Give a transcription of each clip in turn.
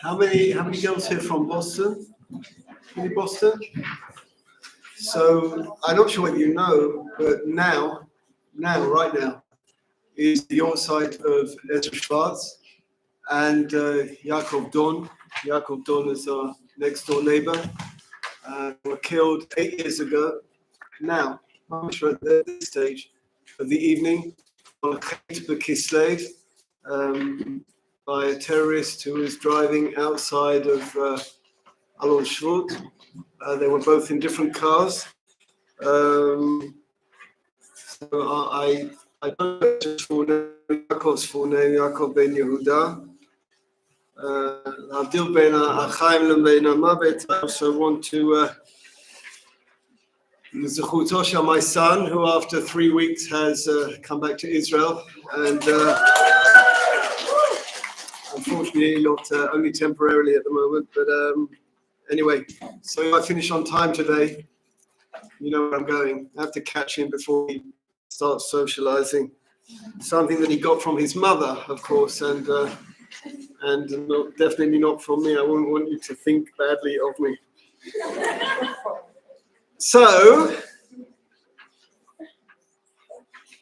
How many girls here from Boston? Any Boston? So I'm not sure whether you know, but right now, is the Yortzeit of Ezra Schwartz and Yaakov Don. Yaakov Don is our next door neighbor. Were killed 8 years ago. Now, I'm sure at this stage of the evening, on Kislev, by a terrorist who was driving outside of Alon Shvut. They were both in different cars. So I don't know Yaakov's full name, Yaakov ben Yehuda. Avdil ben Achaim ben Amavet. I also want to Zechutosha, my son, who after 3 weeks has come back to Israel, and unfortunately not only temporarily at the moment, but anyway, so I finish on time today. You know where I'm going. I have to catch him before he starts socializing. Something that he got from his mother, of course, and definitely not from me. I wouldn't want you to think badly of me. So,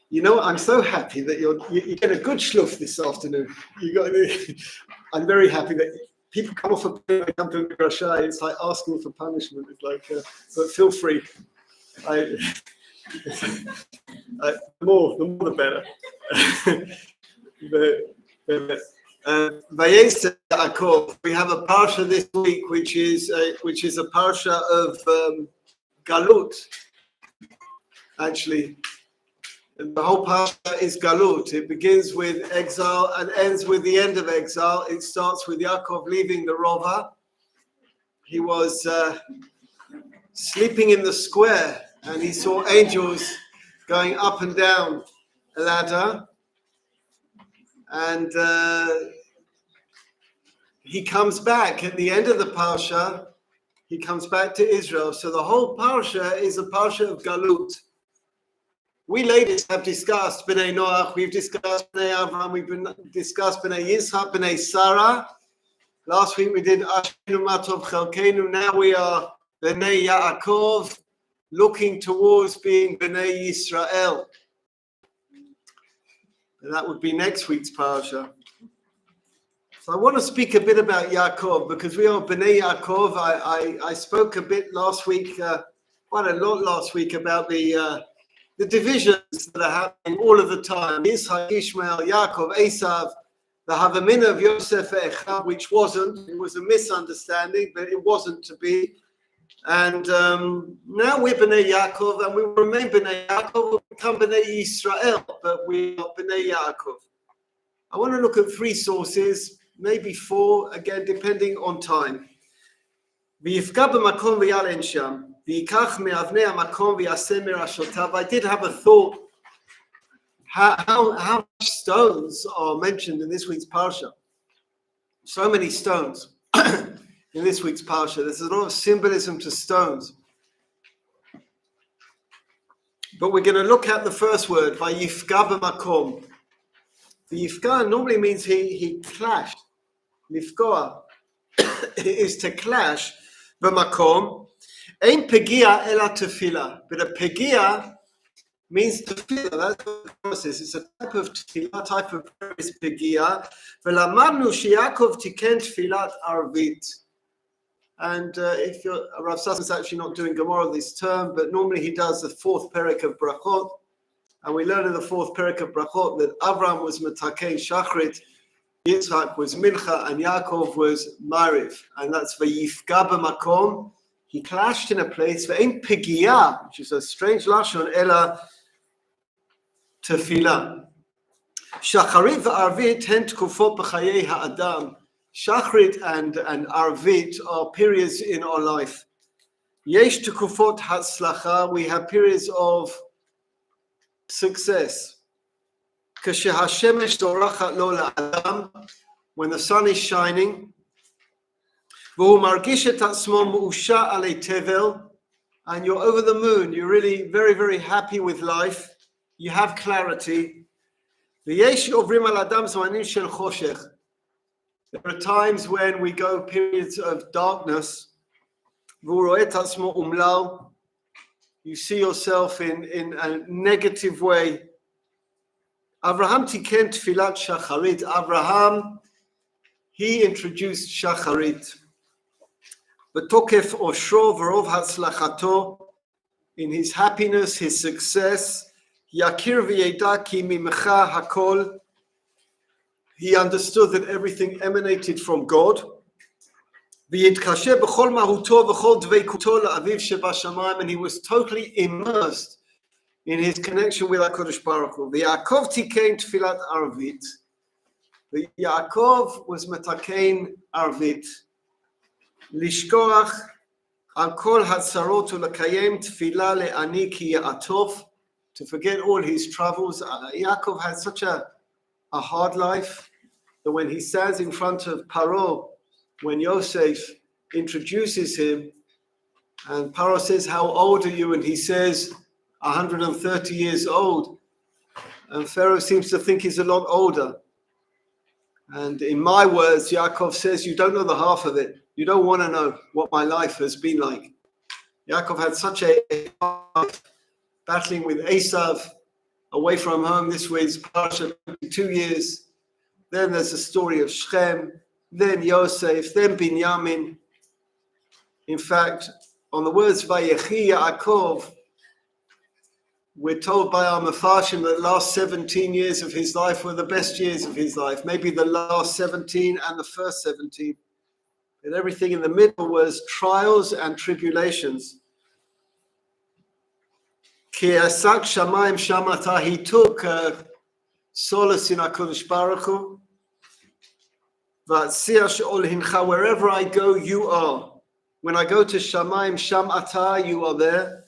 you know, I'm so happy that you get a good shluff this afternoon. I'm very happy that people come off a plane and come to Midrashai. It's like asking for punishment. It's like, but feel free. The more the better. Vayetze Yaakov. We have a parsha this week, which is a parsha of Galut. Actually, the whole parsha is Galut. It begins with exile and ends with the end of exile. It starts with Yaakov leaving the Rova. He was sleeping in the square, and he saw angels going up and down a ladder. And he comes back at the end of the parsha. He comes back to Israel. So the whole parsha is a parsha of Galut. We ladies have discussed Bnei Noach, we've discussed Bnei Avraham, we've discussed Bnei Yitzchak, Bnei Sarah. Last week we did Ashenu Matov Chelkenu. Now we are Bnei Yaakov, looking towards being Bnei Yisrael. And that would be next week's parasha. So I want to speak a bit about Yaakov, because we are Bnei Yaakov. I spoke a bit last week, quite a lot last week, about the divisions that are happening all of the time. Yitzchak, Ishmael, Yaakov, Esav, the Havamina of Yosef Echad, which wasn't. It was a misunderstanding, but it wasn't to be. And now we're Bnei Yaakov, and we will remain Bnei Yaakov. We'll become Bnei Yisrael, but we are Bnei Yaakov. I want to look at 3 sources, maybe 4, again, depending on time. ויפגע במקום ויעלן שם, ויקח מאבני המקום ויעשה מראשותיו. I did have a thought. How much stones are mentioned in this week's parsha? So many stones. In this week's parsha, there's a lot of symbolism to stones. But we're going to look at the first word, Vayifga b'makom. Vayifga normally means he clashed. Lifgoa is to clash. B'makom. Ein pegia ela tefillah. But a pegia means tefillah. That's what the process. It's a type of tefillah, type of prayer is pegia. V'lamadnu sheYaakov tiken tefillat arvit. And if Rav Sassan's actually not doing Gemara this term, but normally he does the 4th perek of Brachot. And we learn in the 4th perek of Brachot that Avraham was Metakein Shachrit, Yitzchak was Mincha, and Yaakov was Mariv. And that's Vayifga b'makom. He clashed in a place, Ve'en pegia, which is a strange lashon, ela tefillah. Shacharit v'arvit hen tkufot b'chayei ha'adam. Shachrit and Arvit are periods in our life. Yesh tekufot hatzlacha, we have periods of success. Kashehashemesh dorachat lo la'adam, when the sun is shining. V'hu margish et atzmo mu'usha alei tevel, and you're over the moon. You're really very, very happy with life. You have clarity. V'yesh ovrim al adam zmanim shel choshech. There are times when we go periods of darkness. You see yourself in a negative way. Abraham tiken tfilat shacharit. Abraham, he introduced shacharit. Betokef oshro v'rov hatzlachato, in his happiness, his success. Yakir v'yeda ki mimcha hakol. He understood that everything emanated from God. And he was totally immersed in his connection with HaKadosh Baruch Hu. Yaakov tikein tfilat arvit. Yaakov was metakein arvit. Lishkoach al kol hatzarot ulekayem tfila le'ani ki ya'atov. To forget all his troubles. Yaakov had such a hard life that when he stands in front of Paro, when Yosef introduces him, and Paro says, "How old are you?" and he says, 130 years old. And Pharaoh seems to think he's a lot older. And in my words, Yaakov says, "You don't know the half of it. You don't want to know what my life has been like." Yaakov had such a life, battling with Esav, away from home. This was Parsha 2 years. Then there's the story of Shechem, then Yosef, then Binyamin. In fact, on the words Vayechi Yaakov, we're told by our Mefarshim that the last 17 years of his life were the best years of his life. Maybe the last 17 and the first 17. And everything in the middle was trials and tribulations. Ki asak shamayim shamata, he took solace in HaKadosh Baruch Hu. Wherever I go, you are. When I go to Shamayim, Shamata, you are there.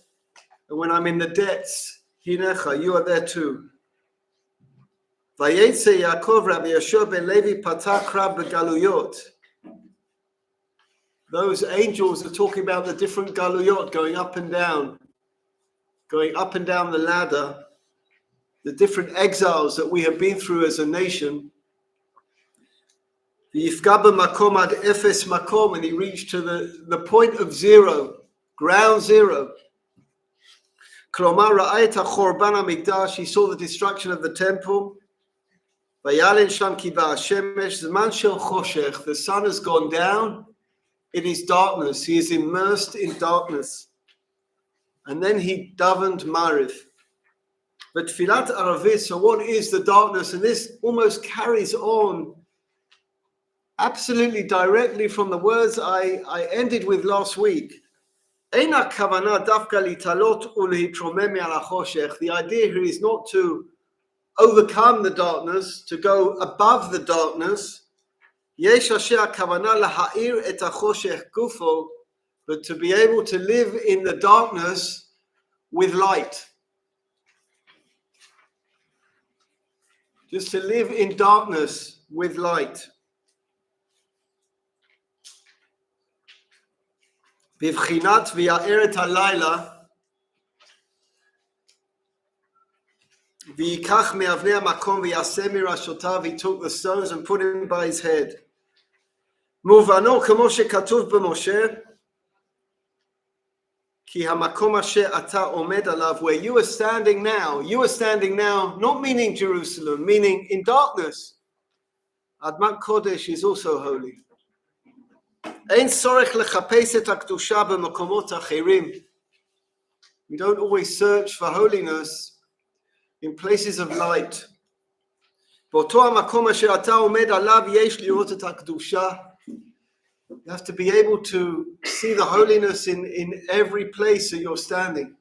And when I'm in the depths, Hinecha, you are there too. Vayetze Yaakov Rabbi Yeshua ben Levi patakra begaluyot. Those angels are talking about the different galuyot going up and down the ladder, the different exiles that we have been through as a nation. V'yifga b'makom ad efes makom, and he reached to the point of zero, ground zero. Klomar ra'ayet ha'chorban ha'mikdash, he saw the destruction of the temple. Vayalen sham ki ba'ashemesh, zman shel choshech, the sun has gone down, it is darkness, he is immersed in darkness. And then he davened Mariv. But Tfilat Aravit, so what is the darkness? And this almost carries on absolutely directly from the words I ended with last week. The idea here is not to overcome the darkness, to go above the darkness, but to be able to live in the darkness with light. Just to live in darkness with light. Bivchinat v'ya'eret halayla v'yikach me'avnei ha'makom v'yaseh mirashotav, he took the stones and put him by his head. Muvano kamo shekatuv b'Moshe ki hamakom asher ata omed alav, where you are standing now, not meaning Jerusalem, meaning in darkness. Admat Kodesh is also holy. We don't always search for holiness in places of light. You have to be able to see the holiness in every place that you're standing.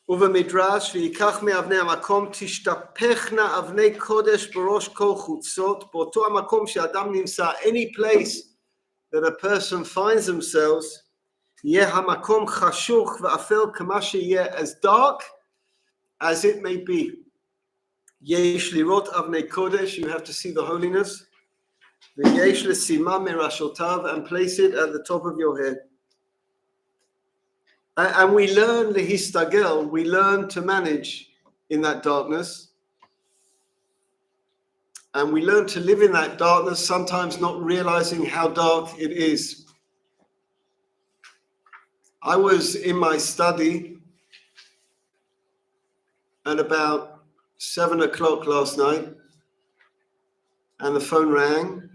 ובמדרש, ויקח מאבני המקום, תשתפכנה אבני קודש בראש כל חוצות, באותו המקום שאדם נמצא, any place that a person finds themselves, יהיה המקום חשוך ואפל כמה שיהיה, as dark as it may be. יש לראות אבני קודש, you have to see the holiness, ויש לשימה מראשותיו, and place it at the top of your head. And we learn lehistagel, we learn to manage in that darkness. And we learn to live in that darkness, sometimes not realizing how dark it is. I was in my study at about 7 o'clock last night, and the phone rang,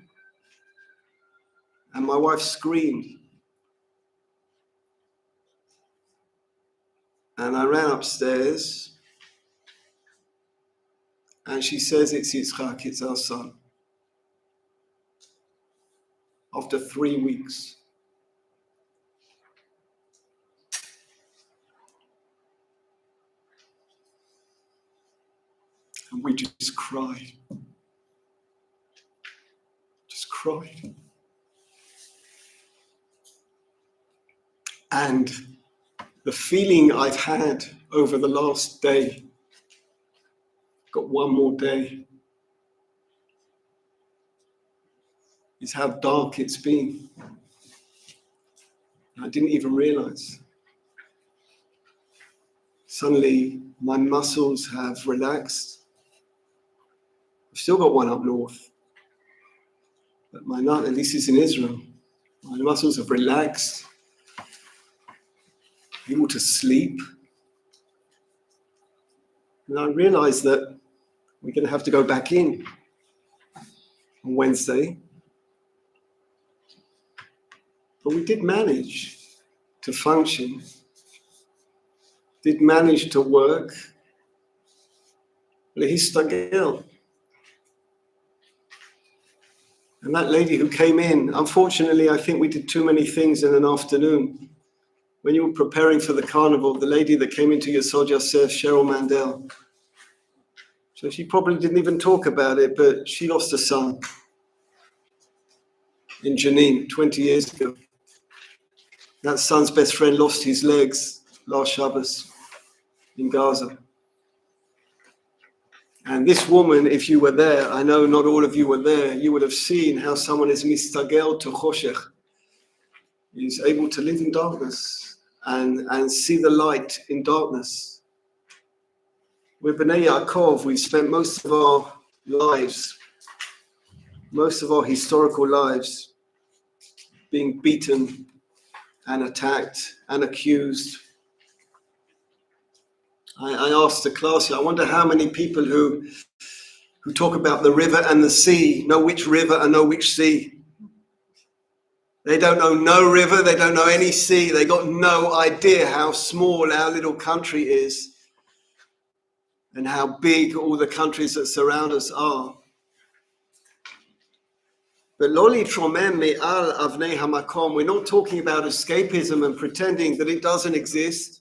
and my wife screamed. And I ran upstairs, and she says, "It's Yitzchak, it's our son." After 3 weeks. And we just cried. Just cried. And the feeling I've had over the last day, got one more day, is how dark it's been. I didn't even realize. Suddenly, my muscles have relaxed. I've still got one up north, but at least it's in Israel. My muscles have relaxed, able to sleep. And I realized that we're going to have to go back in on Wednesday. But we did manage to function, did manage to work. Lehistagel. And that lady who came in, unfortunately, I think we did too many things in an afternoon. When you were preparing for the carnival, the lady that came into Yesod Yosef, Cheryl Mandel, so she probably didn't even talk about it, but she lost a son in Jenin 20 years ago. That son's best friend lost his legs last Shabbos in Gaza. And this woman, if you were there, I know not all of you were there, you would have seen how someone is mistagel to choshech. He's able to live in darkness and see the light in darkness. We're Bnei Yaakov. We've spent most of our lives, most of our historical lives, being beaten and attacked and accused. I asked the class, I wonder how many people who talk about the river and the sea know which river and know which sea. They don't know no river, they don't know any sea, they got no idea how small our little country is and how big all the countries that surround us are. But lo litromem me'al avnei hamakom, we're not talking about escapism and pretending that it doesn't exist.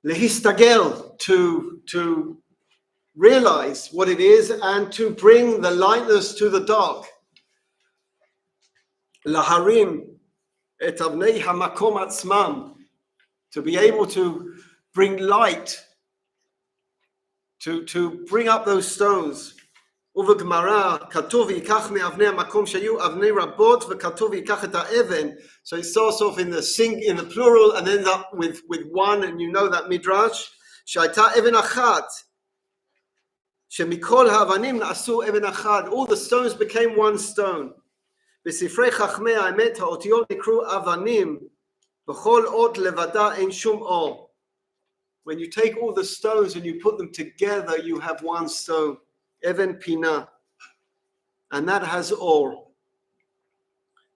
Lehistagel, to realize what it is and to bring the lightness to the dark. Laharim et avnei hamakom atzmam, to be able to bring light, to bring up those stones. ובגמרא כתוב ייקח מאבני המקום שהיו אבני רבות וכתוב ייקח את האבן. So it starts off in the plural and ends up with one, and you know that midrash שהייתה אבן אחת שמכל האבנים נעשו אבן אחת. All the stones became one stone. בספרי חכמי האמת האותיות נקראו אבנים, בכל אות לבדה אין שום אור. When you take all the stones and you put them together, you have one stone. Even Pina, and that has all.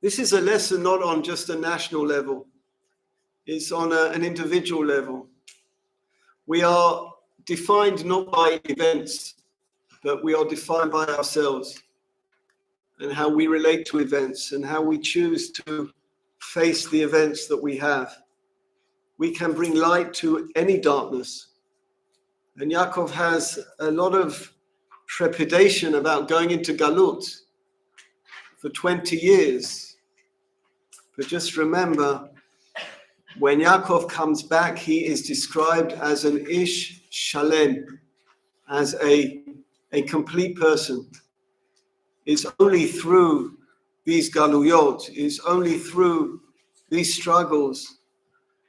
This is a lesson not on just a national level, it's on an individual level. We are defined not by events, but we are defined by ourselves and how we relate to events and how we choose to face the events that we have. We can bring light to any darkness. And Yaakov has a lot of trepidation about going into Galut for 20 years. But just remember, when Yaakov comes back, he is described as an ish shalem, as a complete person. It's only through these galuyot, it's only through these struggles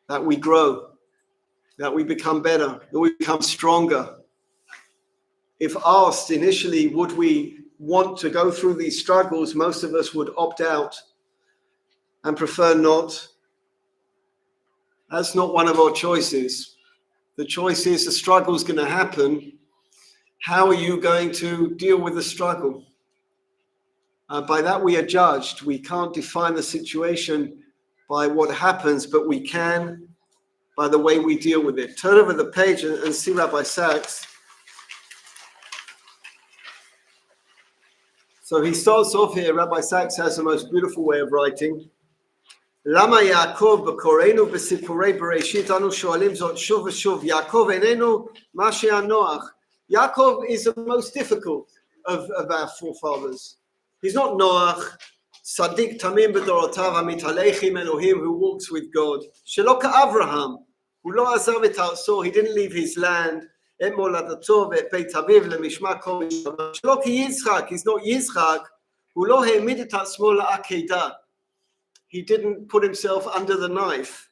that we grow, that we become better, that we become stronger. if asked initially, would we want to go through these struggles, most of us would opt out and prefer not. That's not one of our choices. The choice is the struggle is going to happen. How are you going to deal with the struggle? By that we are judged. We can't define the situation by what happens, but we can by the way we deal with it. Turn over the page and see Rabbi Sachs. So he starts off here. Rabbi Sachs has the most beautiful way of writing. Lama Yaakov b'koreinu b'sipurei Bereshit anu shoalim zot shuv v'shuv. Yaakov enenu ma she'an Noach. Yaakov is the most difficult of our forefathers. He's not Noach, Sadiq Tamim b'dorotav hamitalechim Elohim, who walks with God. Shelo ka'Avraham, hu lo azav et ha'asor, he didn't leave his land. Et moladato ve'et beit aviv lemishma kol mishama. Shelo kiYitzchak, he's not Yitzchak, hu lo ha'amid et ha'atzmo la'akedah. He didn't put himself under the knife.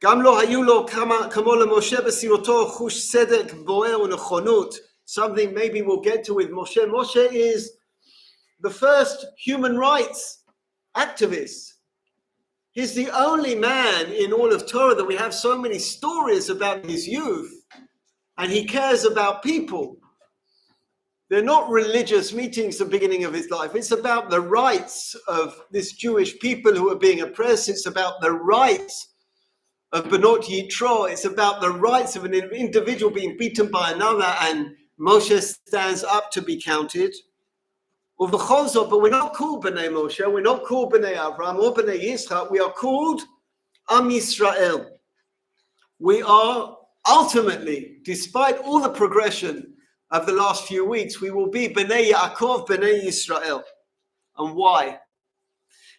Gam lo hayu lo kamo leMoshe b'siroto chush tzedek bo'er u'nechonut. Something maybe we'll get to with Moshe. Moshe is the first human rights activist. He's the only man in all of Torah that we have so many stories about his youth, and he cares about people. They're not religious meetings at the beginning of his life. It's about the rights of this Jewish people who are being oppressed. It's about the rights of Benot Yitro. It's about the rights of an individual being beaten by another, and Moshe stands up to be counted. But we're not called B'nai Moshe, we're not called B'nai Avraham or B'nai Yitzchak, we are called Am Yisrael. We are ultimately, despite all the progression of the last few weeks, we will be B'nai Yaakov, B'nai Yisrael. And why?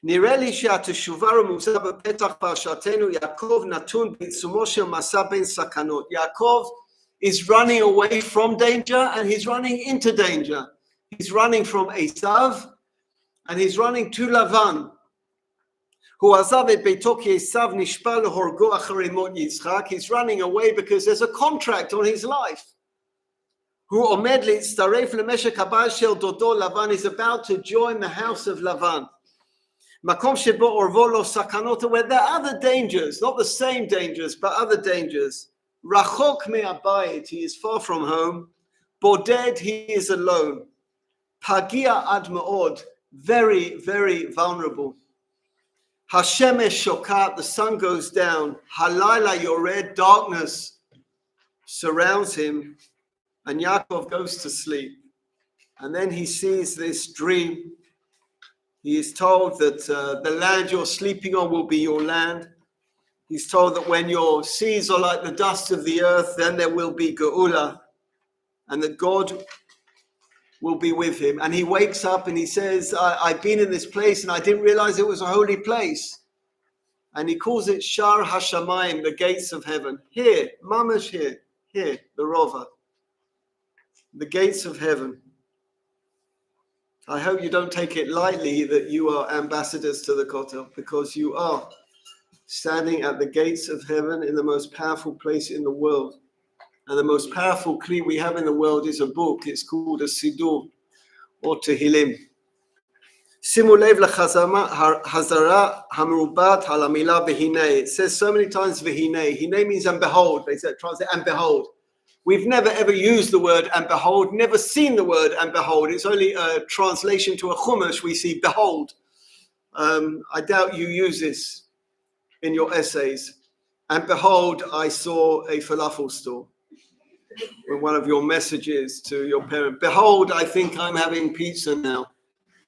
נראה לי שהתשובה רמוזה בפתח פרשתנו, יעקב נתון בעיצומו של מסע בין סכנות. Yaakov is running away from danger and he's running into danger. He's running from Esav and he's running to Lavan. הוא עזב את ביתו כי עשיו נשבע להורגו אחרי מות יצחק. He's running away because there's a contract on his life. הוא עומד להצטרף למשק הבית של דודו לבן. He's about to join the house of Lavan. מקום שבו אורבו לו סכנות, where there are other dangers, not the same dangers, but other dangers. רחוק מהבית, he is far from home. בודד, he is alone. פגיע עד מאוד, very, very vulnerable. השמש שוקעת, the sun goes down. הלילה יורד, darkness surrounds him. And Yaakov goes to sleep. And then he sees this dream. He is told that the land you're sleeping on will be your land. He's told that when your seas are like the dust of the earth, then there will be Geula, and that God will be with him. And he wakes up and he says, I've been in this place and I didn't realize it was a holy place. And he calls it Shar Hashamayim, the gates of heaven. Here, mamash here, the Rova. The gates of heaven. I hope you don't take it lightly that you are ambassadors to the Kotel, because you are standing at the gates of heaven in the most powerful place in the world. And the most powerful kli we have in the world is a book. It's called a Sidur or Tehillim. Simu lev lechazara hamerubat halamila v'hinei. It says so many times v'hinei. Hinei means and behold. They said, translate and behold. We've never ever used the word and behold, never seen the word and behold. It's only a translation to a chumash we see behold. I doubt you use this in your essays. And behold, I saw a falafel store. In one of your messages to your parent. Behold, I think I'm having pizza now.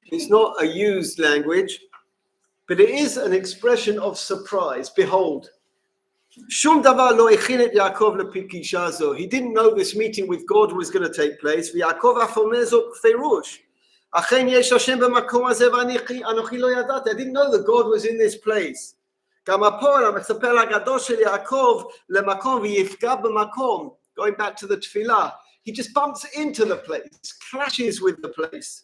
It's not a used language, but it is an expression of surprise. Behold. Shum davar lo echin et Yaakov lepikisha zo. He didn't know this meeting with God was going to take place. V'Yaakov af omer zo b'ferush. Achen yesh Hashem b'makom hazeh v'anochi lo yadati. I didn't know that God was in this place. גם הפועל המספר הגדול של יעקב למקום ויפגע במקום. Going back to the tefillah, he just bumps into the place, clashes with the place.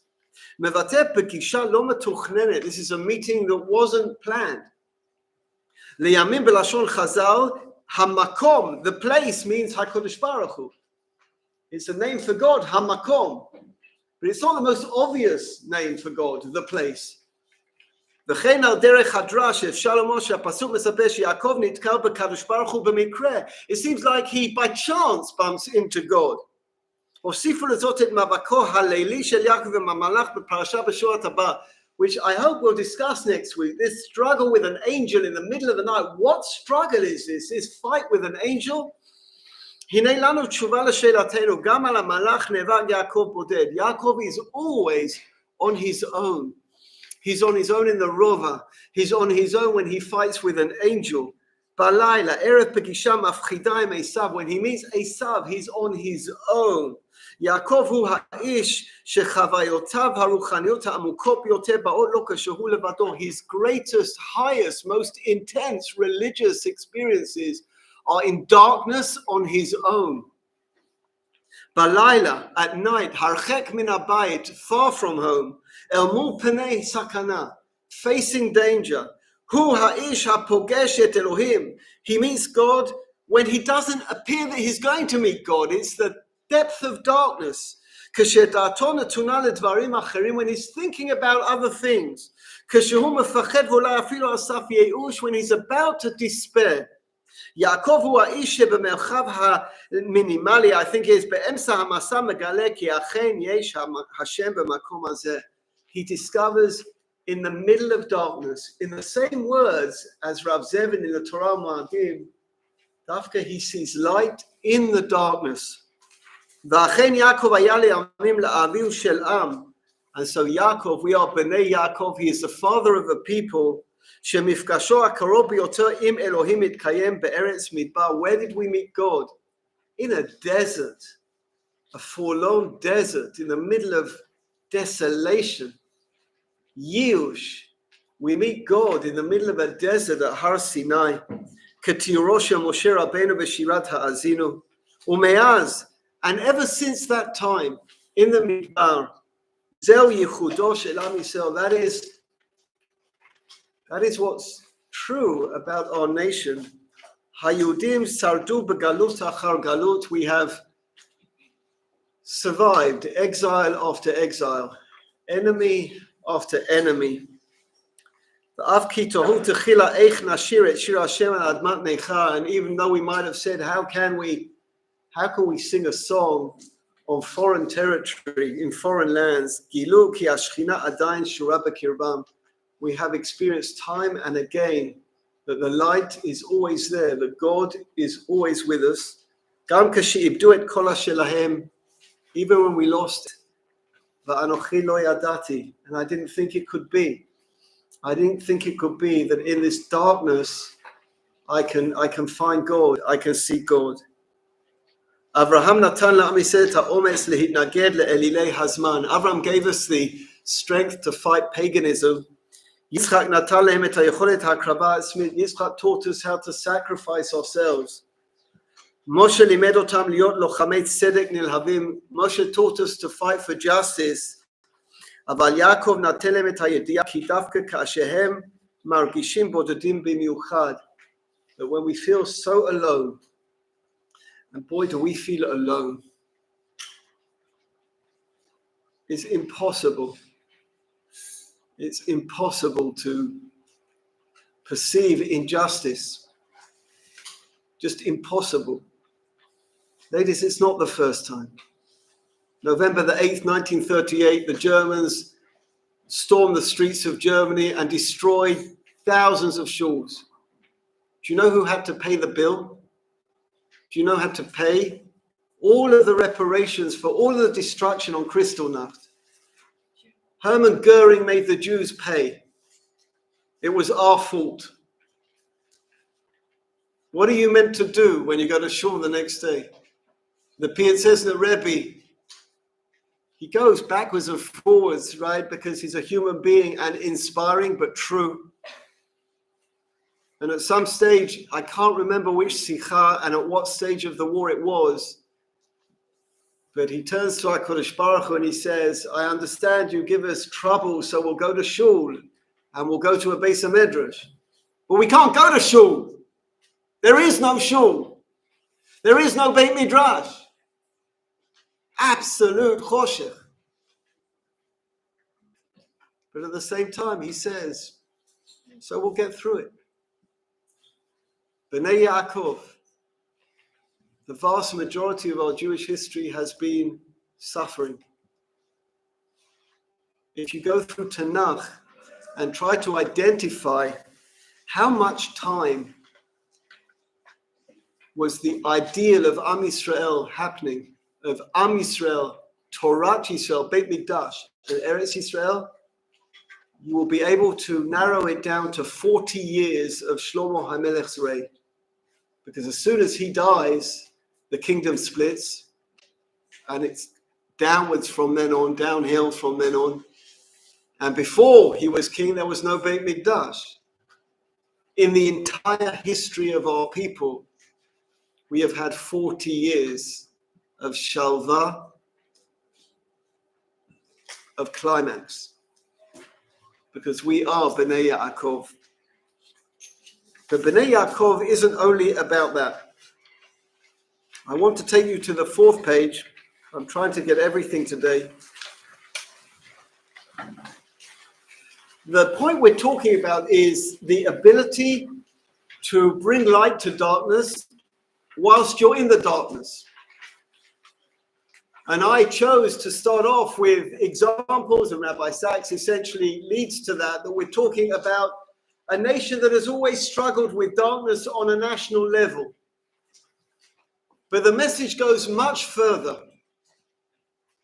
מבטא פגישה לא מתוכננת. This is a meeting that wasn't planned. לימים בלשון חז"ל, המקום, the place means HaKadosh Baruch Hu. It's a name for God, Hamakom. But it's not the most obvious name for God, the place. וכן על דרך הדרש אפשר לומר שהפסוק מספר שיעקב נתקל בקדוש ברוך הוא במקרה. It seems like he by chance bumps into God. הוסיפו לזאת את מאבקו הלילי של יעקב עם המלאך בפרשה בשורת הבא, which I hope we'll discuss next week. This struggle with an angel in the middle of the night. What struggle is this? This fight with an angel? הנה לנו תשובה לשאלתנו, גם על המלאך נאבק יעקב בודד. יעקב is always on his own. He's on his own in the rova. He's on his own when he fights with an angel. בלילה, ערב פגישה מפחידה עם עשיו. When he meets Esav, he's on his own. יעקב הוא האיש שחוויותיו הרוחניות העמוקות ביותר באות לו כשהוא לבדו. His greatest, highest, most intense religious experiences are in darkness on his own. בלילה, at night, הרחק מן הבית, far from home, אל מול פני סכנה, facing danger. הוא האיש הפוגש את אלוהים. He meets God when he doesn't appear that he's going to meet God. It's the depth of darkness. כשדעתו נתונה לדברים אחרים, when he's thinking about other things. כשהוא מפחד ואולי אפילו על סף ייאוש, when he's about to despair. יעקב הוא האיש שבמרחב המינימלי, I think is באמצע המסע מגלה כי אכן יש השם במקום הזה. He discovers in the middle of darkness, in the same words as Rav Zevin in the Torah Moadim, דווקא he sees light in the darkness. ואכן יעקב היה לימים לאביו של עם. And so Yaakov, we are Bnei Yaakov, he is the father of a people, שמפגשו הקרוב ביותר עם אלוהים מתקיים בארץ מדבר. Where did we meet God? In a desert, a forlorn desert, in the middle of desolation. Yush, we meet God in the middle of a desert at Har Sinai. כתיאורו של משה רבנו בשירת האזינו. ומאז, and ever since that time, in the midbar, זהו ייחודו של עם ישראל. That is what's true about our nation. היהודים שרדו בגלות אחר גלות. We have survived exile after exile, enemy after enemy. ואף כי תוהו תחילה איך נשיר את שיר השם על אדמת נכר. And even though we might have said, how can we sing a song on foreign territory, in foreign lands? גילו כי השכינה עדיין שורה בקרבם. We have experienced time and again that the light is always there, that God is always with us. גם כשאיבדו את כל שלהם, even when we lost, ואנוכי לא ידעתי, and I didn't think it could be. I didn't think it could be that in this darkness I can find God, I can see God. אברהם נתן לעם ישראל את האומץ להתנגד לאלילי הזמן. Abraham gave us the strength to fight paganism. יצחק נתן להם את היכולת ההקרבה עצמית. Yitzchak taught us how to sacrifice ourselves. משה לימד אותם להיות לוחמי צדק נלהבים. Moshe taught us to fight for justice. אבל יעקב נתן להם את הידיעה כי דווקא כאשר הם מרגישים בודדים במיוחד. That when we feel so alone, and boy do we feel alone, it's impossible. It's impossible to perceive injustice. Just impossible. Ladies, it's not the first time. November the 8th, 1938, the Germans stormed the streets of Germany and destroyed thousands of shuls. Do you know who had to pay the bill? Do you know who had to pay all of the reparations for all of the destruction on Kristallnacht? Hermann Goering made the Jews pay. It was our fault. What are you meant to do when you go to shul the next day? The Piatzesna Rebbe, he goes backwards and forwards, right? Because he's a human being and inspiring, but true. And at some stage, I can't remember which sikha and at what stage of the war it was, but he turns to HaKadosh Baruch Hu and he says, I understand you give us trouble, so we'll go to shul and we'll go to a Beis HaMedrash. But we can't go to shul. There is no shul. There is no Beit Midrash. absolute choshech. But at the same time, he says, so we'll get through it. Bnei Yaakov, the vast majority of our Jewish history has been suffering. If you go through Tanakh and try to identify how much time was the ideal of Am Yisrael happening, of Am Yisrael, Torah Yisrael, Beit Mikdash, and Eretz Yisrael, you will be able to narrow it down to 40 years of Shlomo HaMelech's reign. Because as soon as he dies, the kingdom splits, and it's downwards from then on, downhill from then on. And before he was king, there was no Beit Mikdash. In the entire history of our people, we have had 40 years of shalva, of climax, because we are Bnei Yaakov. But Bnei Yaakov isn't only about that. I want to take you to the 4th page. I'm trying to get everything today. The point we're talking about is the ability to bring light to darkness whilst you're in the darkness. And I chose to start off with examples, and Rabbi Sachs essentially leads to that we're talking about a nation that has always struggled with darkness on a national level. But the message goes much further.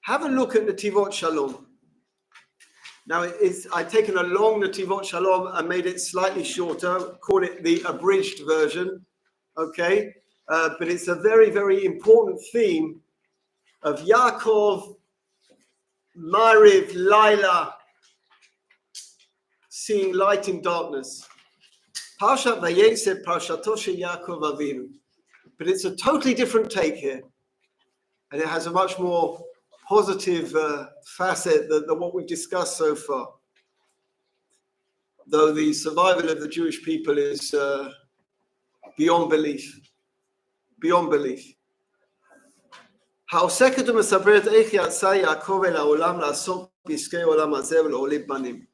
Have a look at Netivot Shalom. Now, I've taken a long Netivot Shalom and made it slightly shorter, call it the abridged version, okay? But it's a very, very important theme of Yaakov, Mariv, Laila, seeing light in darkness. Parshat Vayetze, Parshato shel Yaakov Avinu. But it's a totally different take here. And it has a much more positive facet than what we've discussed so far. Though the survival of the Jewish people is beyond belief. Beyond belief. העוסקת ומספרת איך יצא יעקב אל העולם לעסוק בעסקי עולם הזה ולהוליד בנים.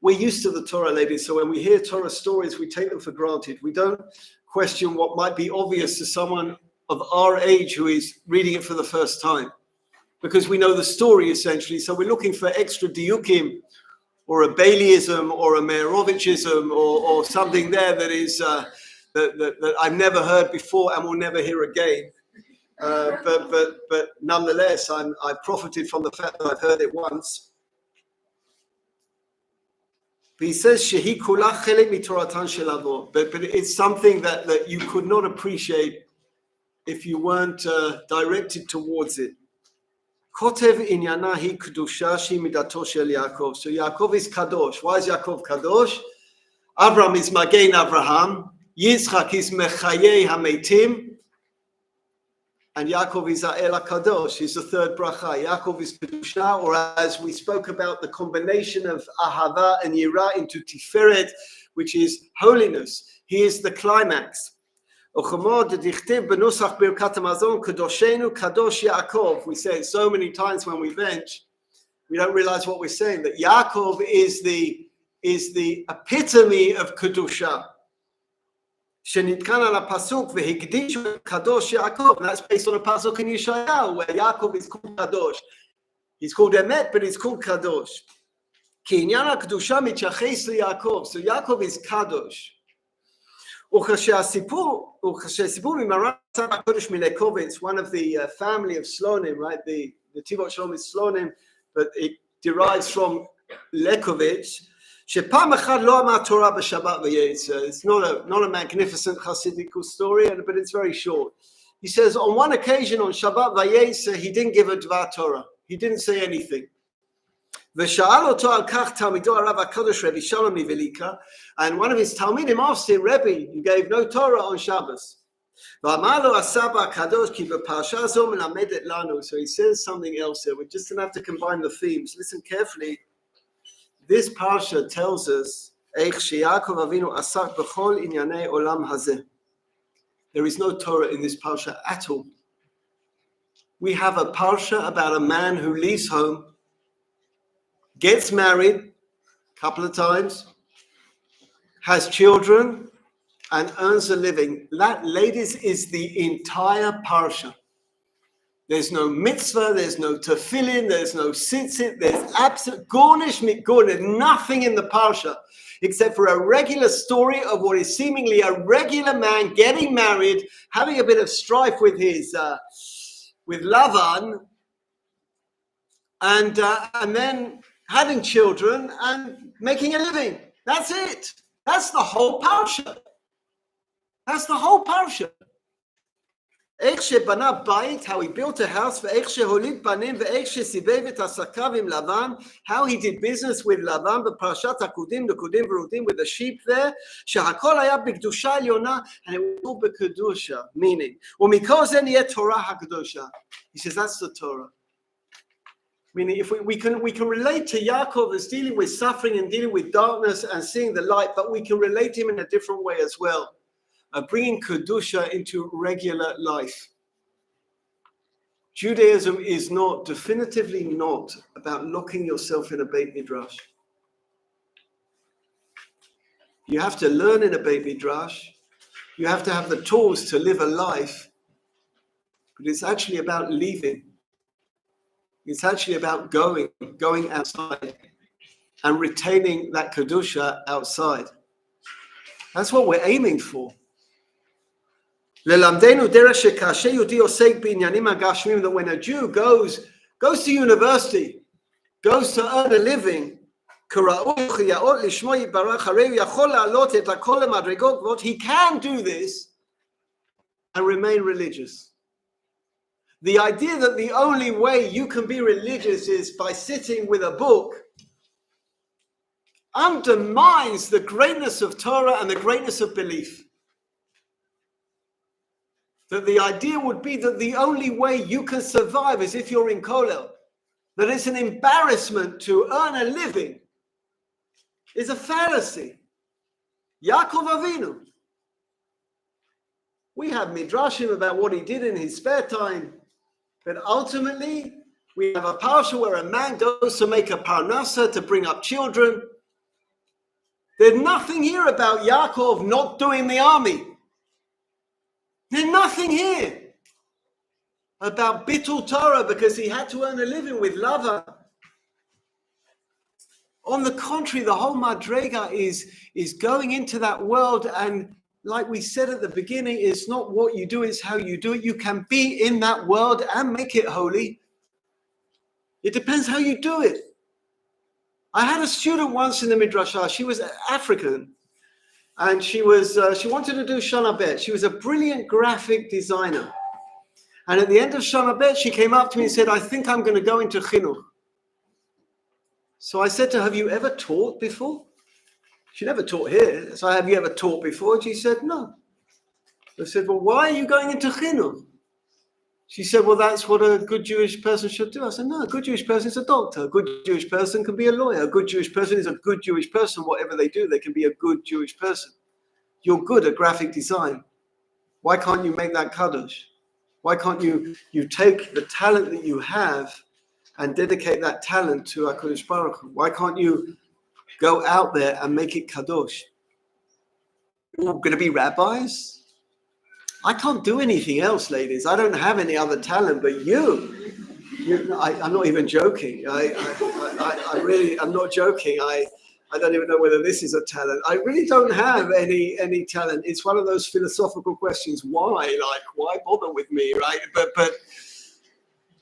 We're used to the Torah, ladies, so when we hear Torah stories, we take them for granted. We don't question what might be obvious to someone of our age who is reading it for the first time, because we know the story essentially. So we're looking for extra diukim, or a Baileyism, or a Meyerovichism, or something there that is that I've never heard before and will never hear again. But nonetheless, I've profited from the fact that I've heard it once. But he says, "Shehi kula chelek mitoratan shel Avo." But it's something that you could not appreciate if you weren't directed towards it. Kotev inyana hi kedusha shi midato shel Yaakov. So Yaakov is kadosh. Why is Yaakov kadosh? Abraham is magen Abraham. Yitzchak is mechayei hametim. And Yaakov is Ha'el HaKadosh, he's the 3rd bracha. Yaakov is Kedusha, or as we spoke about, the combination of Ahava and Yirah into Tiferet, which is holiness. He is the climax. We say it so many times when we bench, we don't realize what we're saying, that Yaakov is the epitome of Kedusha. שנתקן על הפסוק והקדיש קדוש יעקב, and that's based on a pasuk in Yeshayahu where Yaakov is called Kadosh. He's called Emet, but he's called Kadosh. כי עניין הקדושה מתייחס ליעקב, so Yaakov is Kadosh. וכשהסיפור ממרן סבא הקודש מלקובץ, one of the family of Slonim, right? The Tivot Shalom is Slonim, but it derives from Lekovitz. שפעם אחת לא אמר תורה בשבת וייצא. It's not a magnificent Hasidic story, but it's very short. He says on one occasion on Shabbat Vayetze, he didn't give a Dvar Torah. He didn't say anything. ושאל אותו על כך תלמידו הרב הקדוש רבי שלום מווליקה, and one of his Talmidim asked him, Rebbe, you gave no Torah on Shabbos. ואמר לו הסבא הקדוש כי בפרשה זו מלמדת לנו. So he says something else here. We're just going to have to combine the themes. Listen carefully. This parsha tells us איך שיעקב אבינו עסק בכל ענייני עולם הזה. There is no Torah in this parsha at all. we have a parsha about a man who leaves home, gets married a couple of times, has children, and earns a living. That, ladies, is the entire parsha. There's no mitzvah, there's no tefillin, there's no tzitzit, there's absolute gornish mitgornish, nothing in the parsha except for a regular story of what is seemingly a regular man getting married, having a bit of strife with his with Lavan, and then having children and making a living. That's it. That's the whole parsha. That's the whole parsha. How he built a house, how he did business with Lavan, with the sheep there, and it was all b'kedusha, meaning, he says that's the Torah. Meaning, if we can relate to Yaakov as dealing with suffering and dealing with darkness and seeing the light, but we can relate to him in a different way as well. Bringing Kedusha into regular life. Judaism is definitively not about locking yourself in a Beit Midrash. You have to learn in a Beit Midrash. You have to have the tools to live a life. But it's actually about leaving. It's actually about going outside and retaining that Kedusha outside. That's what we're aiming for. That when a Jew goes to university, goes to earn a living, he can do this and remain religious. The idea that the only way you can be religious is by sitting with a book undermines the greatness of Torah and the greatness of belief. That the idea would be that the only way you can survive is if you're in kollel. That it's an embarrassment to earn a living is a fallacy. Yaakov Avinu. We have midrashim about what he did in his spare time. But ultimately, we have a parsha where a man goes to make a parnasa, to bring up children. There's nothing here about Yaakov not doing the army. There's nothing here about Bitul Torah because he had to earn a living with Lavan. On the contrary, the whole Madrega is going into that world, and like we said at the beginning, it's not what you do, it's how you do it. You can be in that world and make it holy. It depends how you do it. I had a student once in the Midrashah. She was African. And she wanted to do Shana Bet. She was a brilliant graphic designer. And at the end of Shana Bet, she came up to me and said, I think I'm going to go into chinuch. So I said to her, have you ever taught before? She never taught here. So have you ever taught before? She said, no. I said, well, why are you going into chinuch? She said, well, that's what a good Jewish person should do. I said, no, a good Jewish person is a doctor. A good Jewish person can be a lawyer. A good Jewish person is a good Jewish person. Whatever they do, they can be a good Jewish person. You're good at graphic design. Why can't you make that kadosh? Why can't you take the talent that you have and dedicate that talent to HaKadosh Baruch Hu? Why can't you go out there and make it kadosh? You're going to be rabbis? I can't do anything else, ladies. I don't have any other talent, but I'm not even joking. I'm not joking. I don't even know whether this is a talent. I really don't have any talent. It's one of those philosophical questions. Why? Like, why bother with me, right? But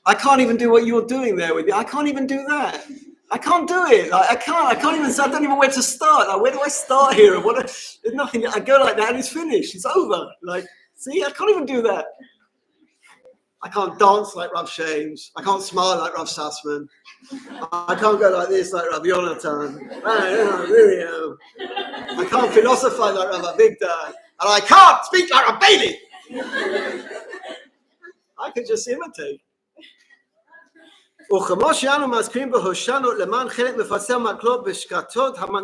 I can't even do what you're doing there with me. I can't even do that. I can't do it. Like, I can't even. I don't even know where to start. Like, where do I start here? There's nothing. I go like that and it's finished. It's over. Like. See, I can't even do that. I can't dance like Rav Shames. I can't smile like Rav Sussman. I can't go like this like Rav Yonatan. I can't philosophize like Rav Avigdor. And I can't speak like Rav Bailey. I can just imitate.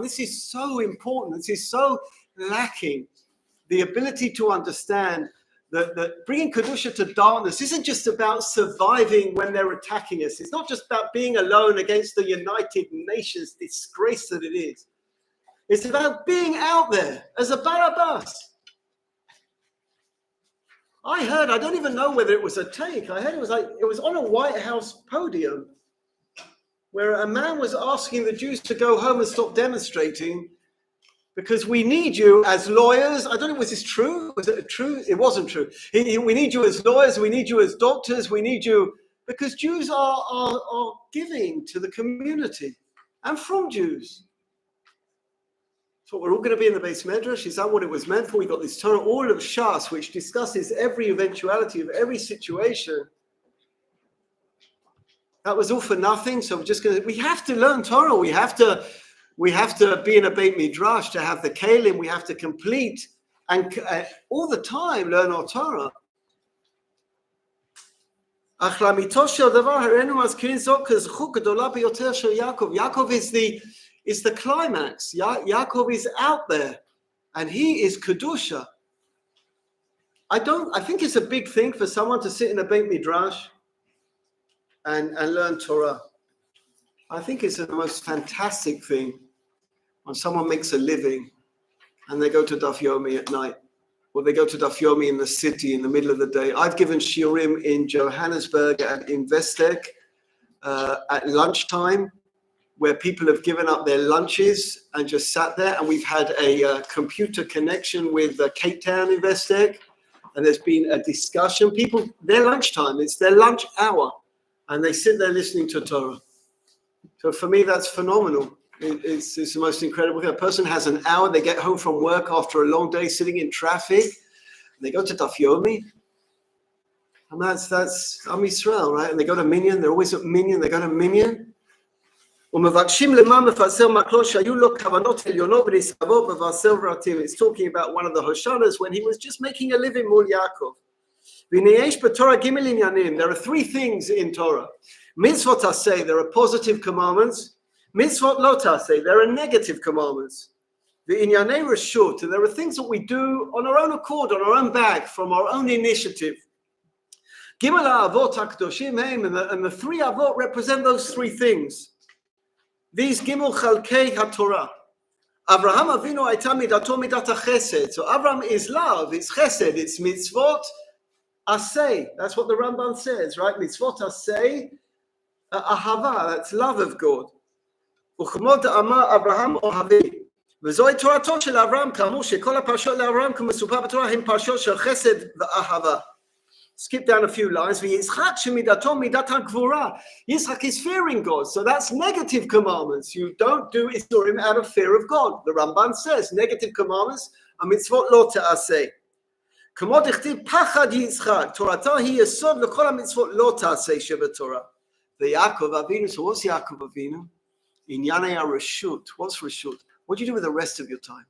This is so important. This is so lacking. The ability to understand that bringing Kedusha to darkness isn't just about surviving when they're attacking us. It's not just about being alone against the United Nations disgrace that it is. It's about being out there as a Barabbas. I heard, I don't even know whether it was a take. I heard it was on a White House podium where a man was asking the Jews to go home and stop demonstrating because we need you as lawyers. I don't know, was this true? Was it true? It wasn't true. We need you as lawyers. We need you as doctors. We need you because Jews are giving to the community and from Jews. So we're all going to be in the Beis Medrash. Is that what it was meant for? We got this Torah, all of Shas, which discusses every eventuality of every situation. That was all for nothing. So we have to learn Torah. We have to be in a Beit Midrash to have the Kalim. We have to complete and all the time learn our Torah. Yaakov is the climax. Yaakov is out there, and he is Kedusha. I think it's a big thing for someone to sit in a Beit Midrash and learn Torah. I think it's the most fantastic thing when someone makes a living and they go to Daf Yomi at night, or they go to Daf Yomi in the city in the middle of the day. I've given shiurim in Johannesburg and in Vestek at lunchtime, where people have given up their lunches and just sat there, and we've had a computer connection with Cape Town in Vestek, and there's been a discussion. People, their lunchtime, it's their lunch hour, and they sit there listening to Torah. So for me, that's phenomenal. It's the most incredible thing. A person has an hour, they get home from work after a long day sitting in traffic, and they go to Daf Yomi, and that's Am Yisrael, right? And they go to Minyan, they're always at Minyan, they go to Minyan. It's talking about one of the Hoshanas when he was just making a living, Mul Yaakov. There are three things in Torah. Mitzvot aseh, there are positive commandments. Mitzvot lo taseh, there are negative commandments. V'inyanei reshut, there are things that we do on our own accord, on our own back, from our own initiative. Gimel ha'avot ha'kedoshim heim, and the three avot represent those three things. These Gimel Chalkei HaTorah. Avraham Avinu Aita Midato Midat HaChesed. So Avraham is love, it's Chesed, it's Mitzvot Aseh. That's what the Ramban says, right? Mitzvot Aseh, Ahava, that's love of God. Uchmod Amar Avraham Ohavi. וזוהי תורתו של אברהם, כאמור שכל הפרשות לאברהם כמסופר בתורה הם פרשות של חסד ואהבה. Skip down a few lines. Yitzchak is fearing God. So that's negative commandments. You don't do Isurim out of fear of God. The Ramban says negative commandments are mitzvot lo ta'aseh. K'mo dichtiv pachad Yitzchak. Torata hi yesod l'kol ha-mitzvot lo ta'aseh shebetorah. The Yaakov Avinu. So what's Yaakov Avinu? Inyanei ha-reshut. What's reshut? What do you do with the rest of your time?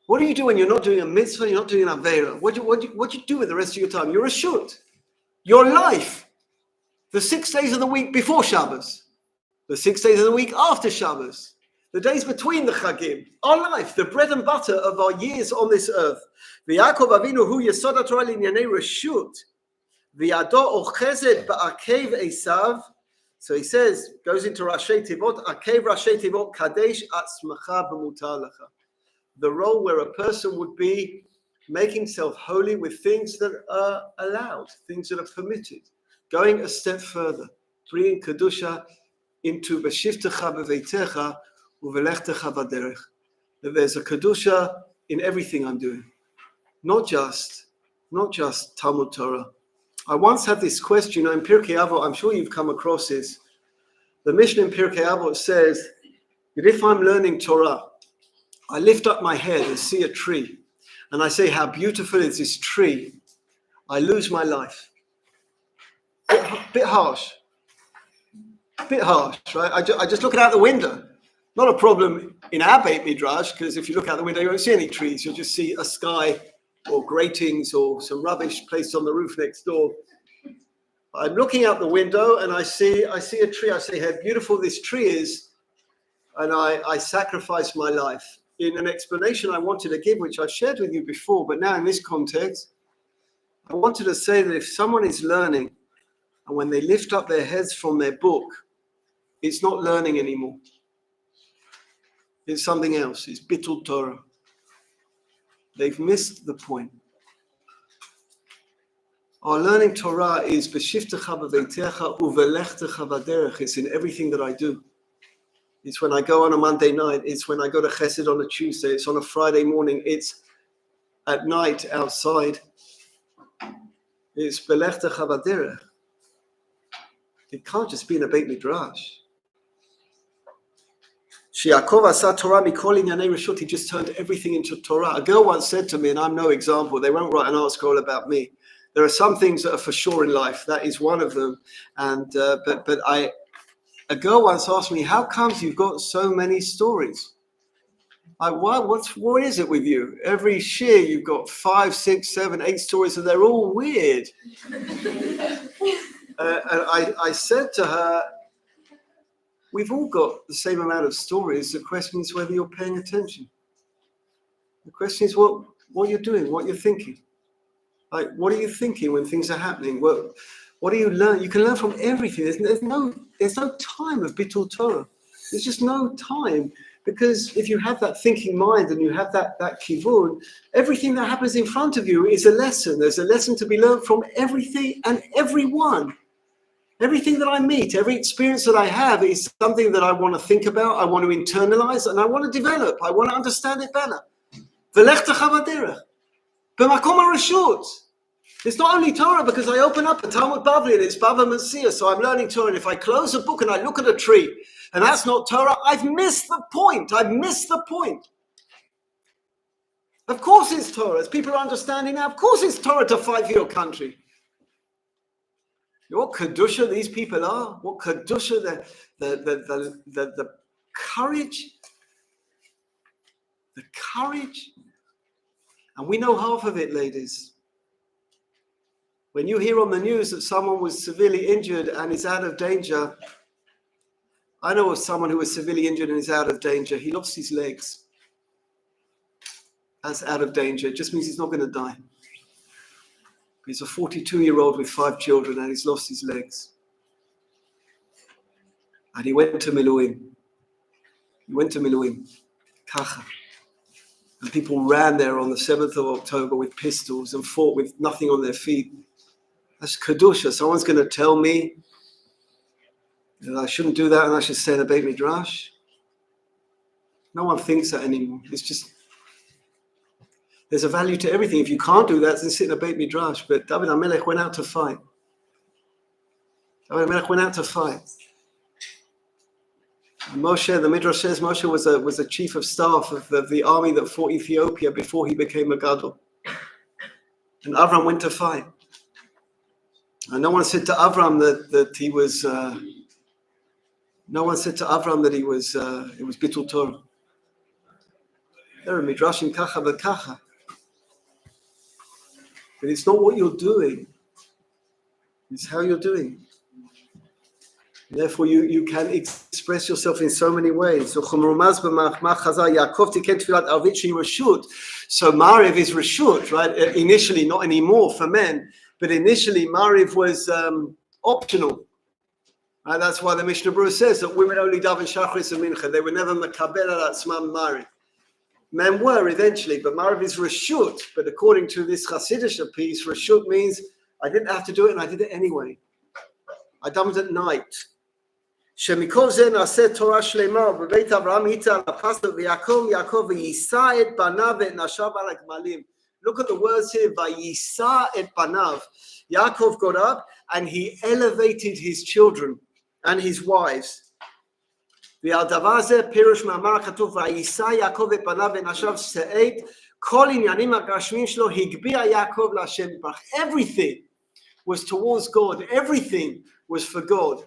What do you do when you're not doing a mitzvah, you're not doing an avera? What do you do with the rest of your time? You're a shut. Your life. The 6 days of the week before Shabbos. The 6 days of the week after Shabbos. The days between the Chagim. Our life, the bread and butter of our years on this earth. V'Yaakov Avinu hu yesod haTorah l'inyanei reshut. V'yado ochezet ba'akev Esav. So he says, goes into Rashi Tivot, akev Rashi Tivot kadesh atzmacha b'mutar lecha. The role where a person would be making himself holy with things that are allowed, things that are permitted. Going a step further, bringing Kedusha into B'shivtecha b'veitecha u'velechtecha v'derech. That there's a Kedusha in everything I'm doing. Not just Talmud Torah. I once had this question, in Pirkei Avot, I'm sure you've come across this. The Mishnah in Pirkei Avot says that if I'm learning Torah, I lift up my head and see a tree, and I say, how beautiful is this tree? I lose my life. Bit harsh, right? I just look out the window. Not a problem in our Beit Midrash, because if you look out the window, you won't see any trees. You'll just see a sky or gratings or some rubbish placed on the roof next door. I'm looking out the window and I see a tree. I say, how beautiful this tree is, and I sacrifice my life. In an explanation I wanted to give, which I've shared with you before, but now in this context, I wanted to say that if someone is learning, and when they lift up their heads from their book, it's not learning anymore. It's something else. It's Bittul Torah. They've missed the point. Our learning Torah is B'shivtecha b'veitecha uvelechtecha b'derech. It's in everything that I do. It's when I go on a Monday night. It's when I go to Chesed on a Tuesday. It's on a Friday morning. It's at night outside. It's B'lechtecha b'derech. It can't just be in a Beit Midrash. Yaakov asa Torah mikol inyanei reshut. He just turned everything into Torah. A girl once said to me, and I'm no example, they won't write an art scroll about me. There are some things that are for sure in life. That is one of them. And a girl once asked me, how comes you've got so many stories? What is it with you? Every shiur you've got 5, 6, 7, 8 stories, and they're all weird. And I said to her, we've all got the same amount of stories. The question is whether you're paying attention. The question is what you're doing, what you're thinking. Like, what are you thinking when things are happening? What do you learn? You can learn from everything. There's no time of Bittul Torah. There's just no time, because if you have that thinking mind and you have that kivun, everything that happens in front of you is a lesson. There's a lesson to be learned from everything and everyone. Everything that I meet, every experience that I have is something that I want to think about, I want to internalize, and I want to develop. I want to understand it better. V'lechtecha b'derech. B'makom hareshut. It's not only Torah, because I open up a Talmud Bavli and it's Bava Metzia, so I'm learning Torah. And if I close a book and I look at a tree and that's not Torah, I've missed the point. Of course it's Torah. As people are understanding now, of course it's Torah to fight for your country. What kedusha these people are, what kedusha, the courage, and we know half of it, ladies. When you hear on the news that someone was severely injured and is out of danger, I know of someone who was severely injured and is out of danger. He lost his legs. That's out of danger. It just means he's not going to die. He's a 42-year-old with 5 children and he's lost his legs. And he went to Miluim. Kacha. And people ran there on the 7th of October with pistols and fought with nothing on their feet. That's kedusha. Someone's going to tell me that I shouldn't do that and I should stay in a Beit Midrash. No one thinks that anymore. It's just, there's a value to everything. If you can't do that, then sit in a Beit Midrash. But David HaMelech went out to fight. And Moshe, the Midrash says, Moshe was a chief of staff of the army that fought Ethiopia before he became a gadol. And Avram went to fight. And no one said to Avram that he was. No one said to Avram that it was Bittul Torah. There are midrashim kacha v'kacha, but it's not what you're doing; it's how you're doing. Therefore, you can express yourself in so many ways. So Yaakov tiken tefillat arvit shehi reshut. So Mariv is reshut, right? Initially, not anymore for men. But initially, Mariv was optional. And that's why the Mishnah Berurah says that women only daven Shachris and Mincha. They were never makabel al atzmam Mariv. Men were eventually, but Mariv is reshut. But according to this Hasidic piece, reshut means I didn't have to do it and I did it anyway. I davened at night. שמכל זה נעשה תורה שלמה, ובבית אברהם היתה על הפסוק, ויעקב יעקב ויישא את בניו ואת נשיו על הגמלים. Look at the words here, ויישא את בניו. Yaakov got up and he elevated his children and his wives. ועל דבר זה פירוש מאמר הכתוב, ויישא יעקב את בניו ואת נשיו שאת כל עניינים הגשמיים שלו הגביה יעקב להשם יתברך. Everything was towards God. Everything was for God.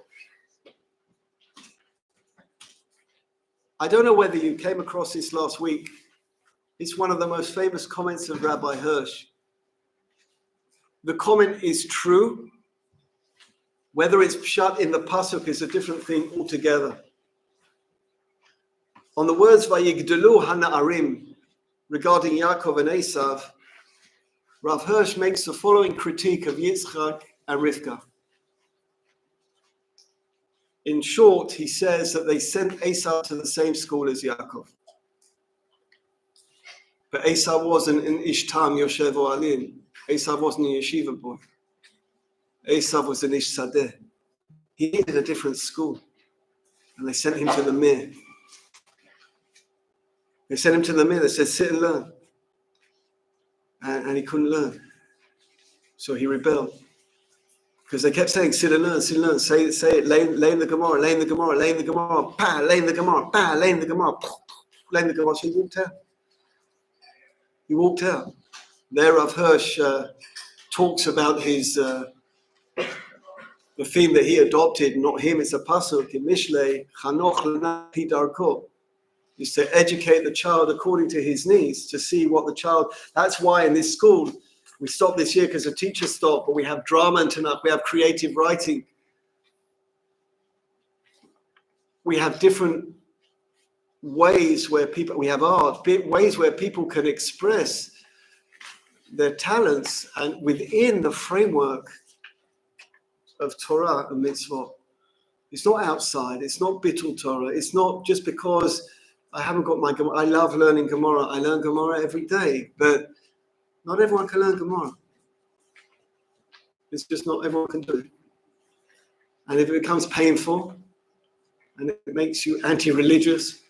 I don't know whether you came across this last week. It's one of the most famous comments of Rabbi Hirsch. The comment is true. Whether it's pshat in the pasuk is a different thing altogether. On the words Vayigdelu hana'arim regarding Yaakov and Esav, Rav Hirsch makes the following critique of Yitzchak and Rivka. In short, he says that they sent Esau to the same school as Yaakov. But Esau wasn't an Ish Tam Yoshev Ohalim. Esau wasn't a yeshiva boy. Esau was an Ish Sadeh. He needed a different school. And they sent him to the Mir. They sent him to the Mir. They said, sit and learn. And he couldn't learn. So he rebelled. Because they kept saying, sit and learn, say it, lay in the Gemara, lay in the Gemara, lay in the Gemara, pa, lay in the Gemara, pa, lay in the Gemara, lay in the Gemara. So he walked out. He walked out. There Rav Hirsch talks about his, the theme that he adopted, not him, it's a pasuk in Mishlei, Chanoch l'nei pidarko. Is to educate the child according to his needs, to see what the child, that's why in this school, we stopped this year because the teachers stopped, but we have drama and Tanakh, we have creative writing. We have different ways where people, we have art, ways where people can express their talents and within the framework of Torah and mitzvot. It's not outside, it's not bittul Torah, it's not just because I haven't got my Gemara. I love learning Gemara, I learn Gemara every day, but not everyone can learn Gemara. It's just not everyone can do it. And if it becomes painful and it makes you anti-religious,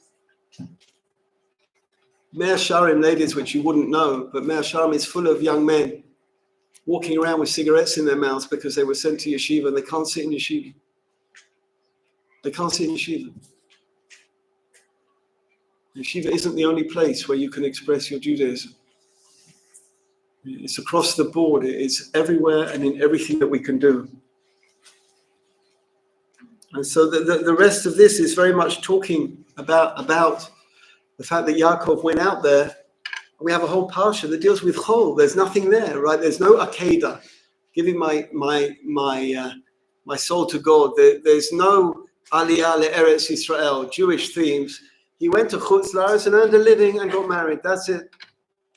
Meir Sharim, ladies, which you wouldn't know, but Meir Sharim is full of young men walking around with cigarettes in their mouths because they were sent to yeshiva and they can't sit in yeshiva. They can't sit in yeshiva. Yeshiva isn't the only place where you can express your Judaism. It's across the board. It's everywhere and in everything that we can do. And so the rest of this is very much talking about the fact that Yaakov went out there. We have a whole parsha that deals with chol. There's nothing there, right? There's no akeda, giving my soul to God. There's no aliyah le'eretz Yisrael, Jewish themes. He went to Chutz La'aretz and earned a living and got married. That's it.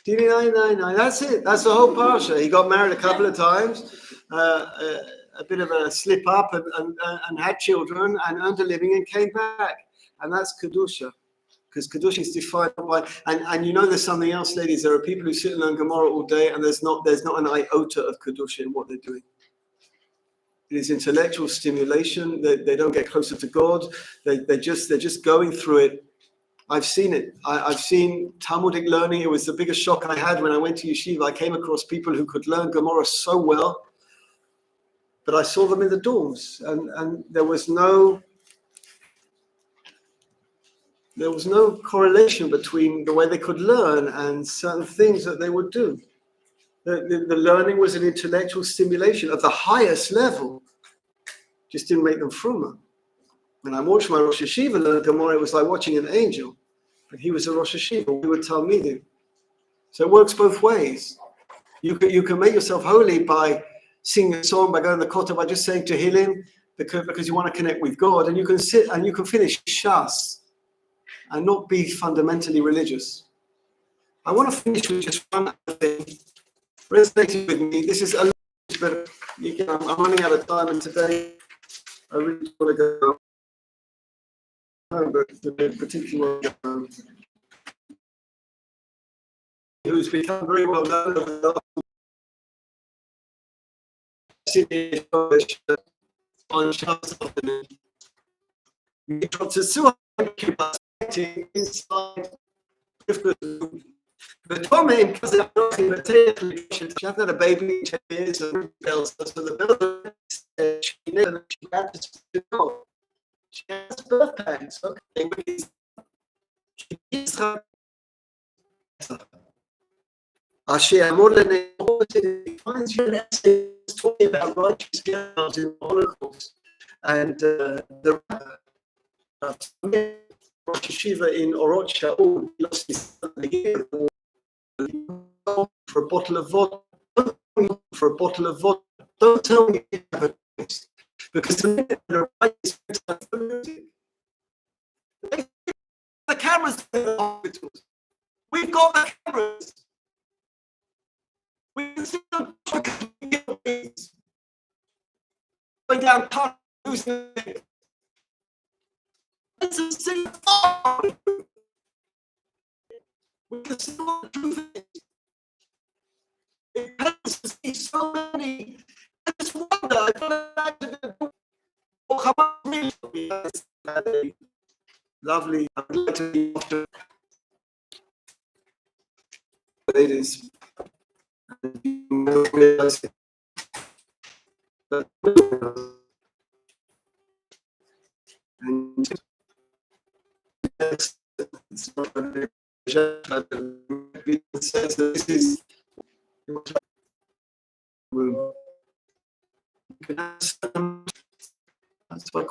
That's it. That's the whole parsha. He got married a couple of times, a bit of a slip up, and had children and earned a living and came back. And that's kedusha, because kedusha is defined by. And you know, there's something else, ladies. There are people who sit and learn Gemara all day, and there's not an iota of kedusha in what they're doing. It is intellectual stimulation. They don't get closer to God. They're just going through it. I've seen it. I've seen Talmudic learning. It was the biggest shock I had when I went to yeshiva. I came across people who could learn Gemara so well, but I saw them in the dorms, and there was no correlation between the way they could learn and certain things that they would do. The learning was an intellectual stimulation of the highest level. Just didn't make them frumer. When I watched my Rosh Hashiva learn Gemara, it was like watching an angel. But he was a Rosh Hashiva. We were Talmidim. So it works both ways. You can make yourself holy by singing a song, by going to the kotel, by just saying Tehillim, because you want to connect with God. And you can sit and you can finish Shas and not be fundamentally religious. I want to finish with just one other thing. Resonating with me. This is a little bit, I'm running out of time, and today I really want to go. But the particular who's become very well known on Shabbos afternoon. He drops a suicide inside the Tome in Kazakh, she had a baby 10 years and bells, so the bell said she had to go. She has birth pangs. Okay, finds you an essay talking about righteous girls in the Holocaust, and the Rosh Hashiva in Orocha lost his year for a bottle of vodka. Don't tell me you have a taste. Because the righteous the cameras in the hospitals. We've got the cameras. We can going down tunnels, losing it. It's a sin. We can see what the truth is. It pains to see so many. I just wonder, I don't imagine what come up with me. Lovely. I would like to be after ladies. And it's not a says that this is that's what